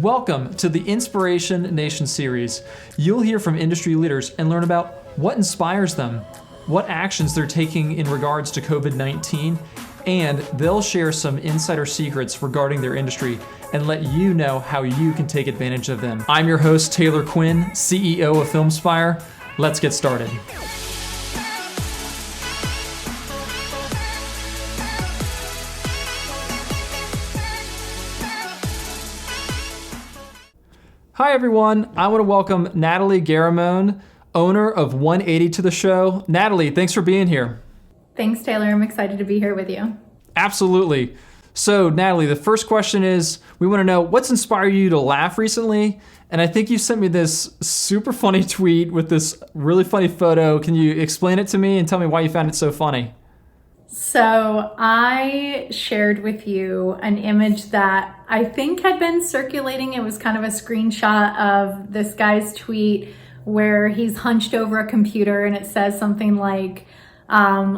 Welcome to the Inspiration Nation series. You'll hear from industry leaders and learn about what inspires them, what actions they're taking in regards to COVID-19, and they'll share some insider secrets regarding their industry and let you know how you can take advantage of them. I'm your host, Taylor Quinn, CEO of Filmspire. Let's get started. Hi everyone, I want to welcome Natalie Garramone, owner of 180 to the show. Natalie, thanks for being here. Thanks, Taylor. I'm excited to be here with you. Absolutely. So Natalie, the first question is, we want to know what's inspired you to laugh recently? And I think you sent me this super funny tweet with this really funny photo. Can you explain it to me and tell me why you found it so funny? So I shared with you an image that I think had been circulating. It was kind of a screenshot of this guy's tweet where he's hunched over a computer and it says something like,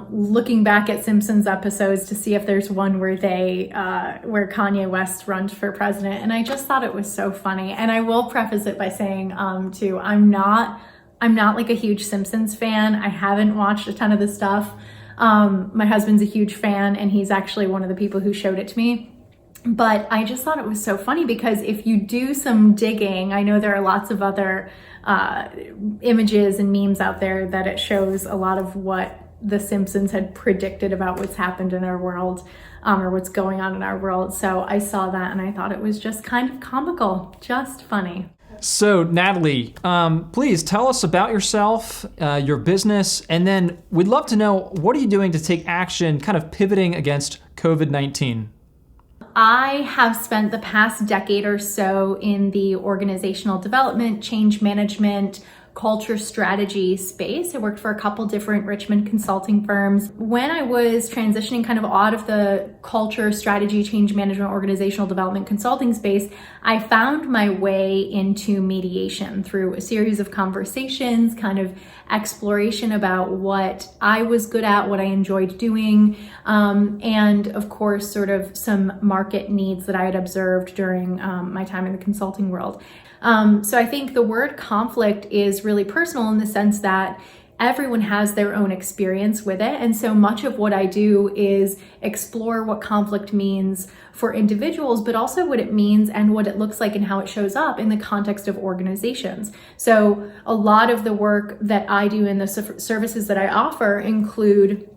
looking back at Simpsons episodes to see if there's one where where Kanye West runs for president. And I just thought it was so funny. And I will preface it by saying, too, I'm not like a huge Simpsons fan. I haven't watched a ton of the stuff. My husband's a huge fan and he's actually one of the people who showed it to me. But I just thought it was so funny because if you do some digging, I know there are lots of other images and memes out there that it shows a lot of what the Simpsons had predicted about what's happened in our world, or what's going on in our world. So I saw that and I thought it was just kind of comical, just funny. So Natalie, please tell us about yourself, your business, and then we'd love to know, what are you doing to take action, kind of pivoting against COVID-19? I have spent the past decade or so in the organizational development, change management, culture strategy space. I worked for a couple different Richmond consulting firms. When I was transitioning kind of out of the culture strategy, change management, organizational development consulting space, I found my way into mediation through a series of conversations, kind of exploration about what I was good at, what I enjoyed doing, and of course, sort of some market needs that I had observed during my time in the consulting world. So I think the word conflict is really personal in the sense that everyone has their own experience with it. And so much of what I do is explore what conflict means for individuals, but also what it means and what it looks like and how it shows up in the context of organizations. So a lot of the work that I do in the services that I offer include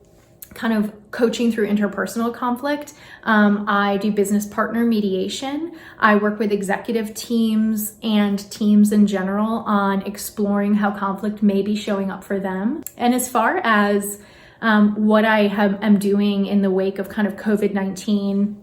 kind of coaching through interpersonal conflict. I do business partner mediation. I work with executive teams and teams in general on exploring how conflict may be showing up for them. And as far as what I am doing in the wake of kind of COVID-19,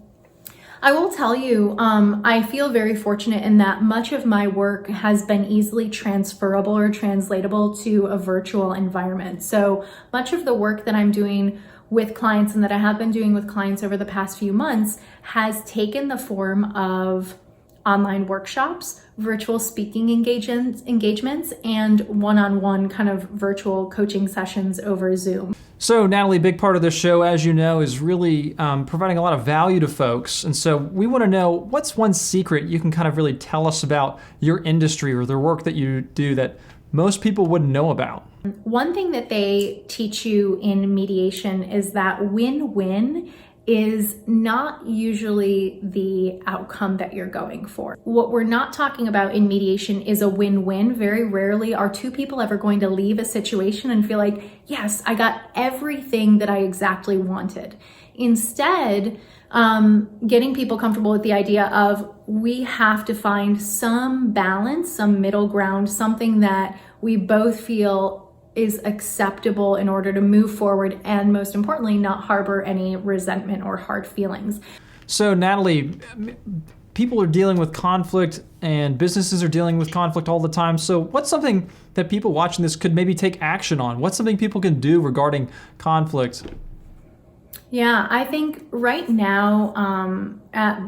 I will tell you, I feel very fortunate in that much of my work has been easily transferable or translatable to a virtual environment. So much of the work that I'm doing with clients and that I have been doing with clients over the past few months has taken the form of online workshops, virtual speaking engagements, and one-on-one kind of virtual coaching sessions over Zoom. So Natalie, a big part of this show, as you know, is really providing a lot of value to folks. And so we want to know, what's one secret you can kind of really tell us about your industry or the work that you do that most people wouldn't know about? One thing that they teach you in mediation is that win-win is not usually the outcome that you're going for. What we're not talking about in mediation is a win-win. Very rarely are two people ever going to leave a situation and feel like, yes, I got everything that I exactly wanted. Instead, getting people comfortable with the idea of we have to find some balance, some middle ground, something that we both feel is acceptable in order to move forward and, most importantly, not harbor any resentment or hard feelings. So Natalie, people are dealing with conflict and businesses are dealing with conflict all the time. So what's something that people watching this could maybe take action on? What's something people can do regarding conflict? Yeah, I think right now at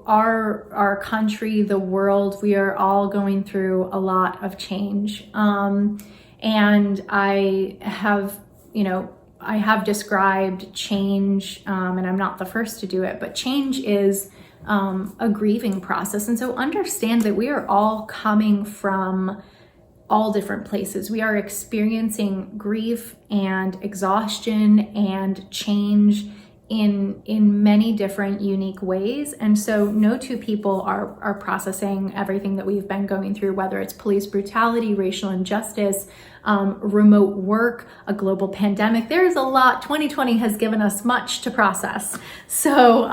our country, the world, we are all going through a lot of change. And I have described change, and I'm not the first to do it, but change is a grieving process. And so understand that we are all coming from all different places. We are experiencing grief and exhaustion and change in many different unique ways. And so no two people are processing everything that we've been going through, whether it's police brutality, racial injustice, remote work, a global pandemic. There's a lot. 2020 has given us much to process. So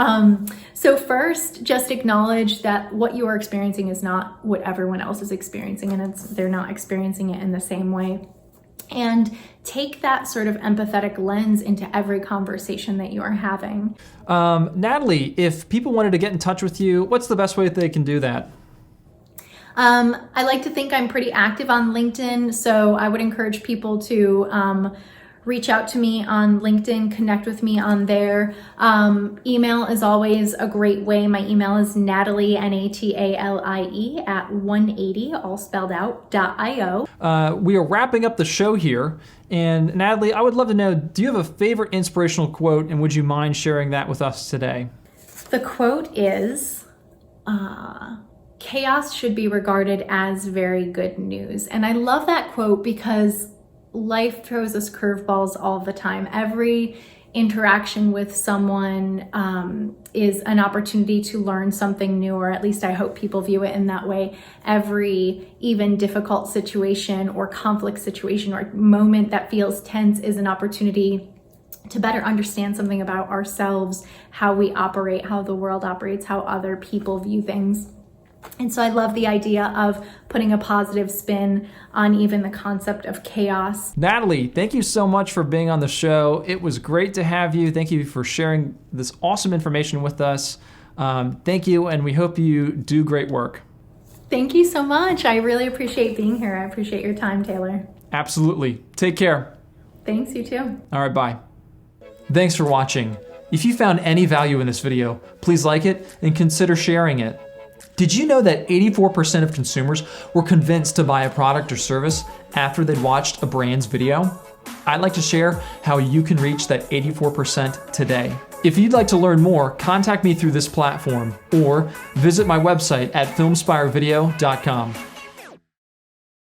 first, just acknowledge that what you are experiencing is not what everyone else is experiencing, and they're not experiencing it in the same way. And take that sort of empathetic lens into every conversation that you are having. Natalie, if people wanted to get in touch with you, what's the best way that they can do that? I like to think I'm pretty active on LinkedIn, so I would encourage people to reach out to me on LinkedIn, connect with me on there. Email is always a great way. My email is Natalie, Natalie at 180, all spelled out, .io. We are wrapping up the show here. And Natalie, I would love to know, do you have a favorite inspirational quote, and would you mind sharing that with us today? The quote is, chaos should be regarded as very good news. And I love that quote because life throws us curveballs all the time. Every interaction with someone is an opportunity to learn something new, or at least I hope people view it in that way. Every even difficult situation or conflict situation or moment that feels tense is an opportunity to better understand something about ourselves, how we operate, how the world operates, how other people view things. And so I love the idea of putting a positive spin on even the concept of chaos. Natalie, thank you so much for being on the show. It was great to have you. Thank you for sharing this awesome information with us. Thank you, and we hope you do great work. Thank you so much. I really appreciate being here. I appreciate your time, Taylor. Absolutely. Take care. Thanks, you too. All right, bye. Thanks for watching. If you found any value in this video, please like it and consider sharing it. Did you know that 84% of consumers were convinced to buy a product or service after they'd watched a brand's video? I'd like to share how you can reach that 84% today. If you'd like to learn more, contact me through this platform or visit my website at filmspirevideo.com.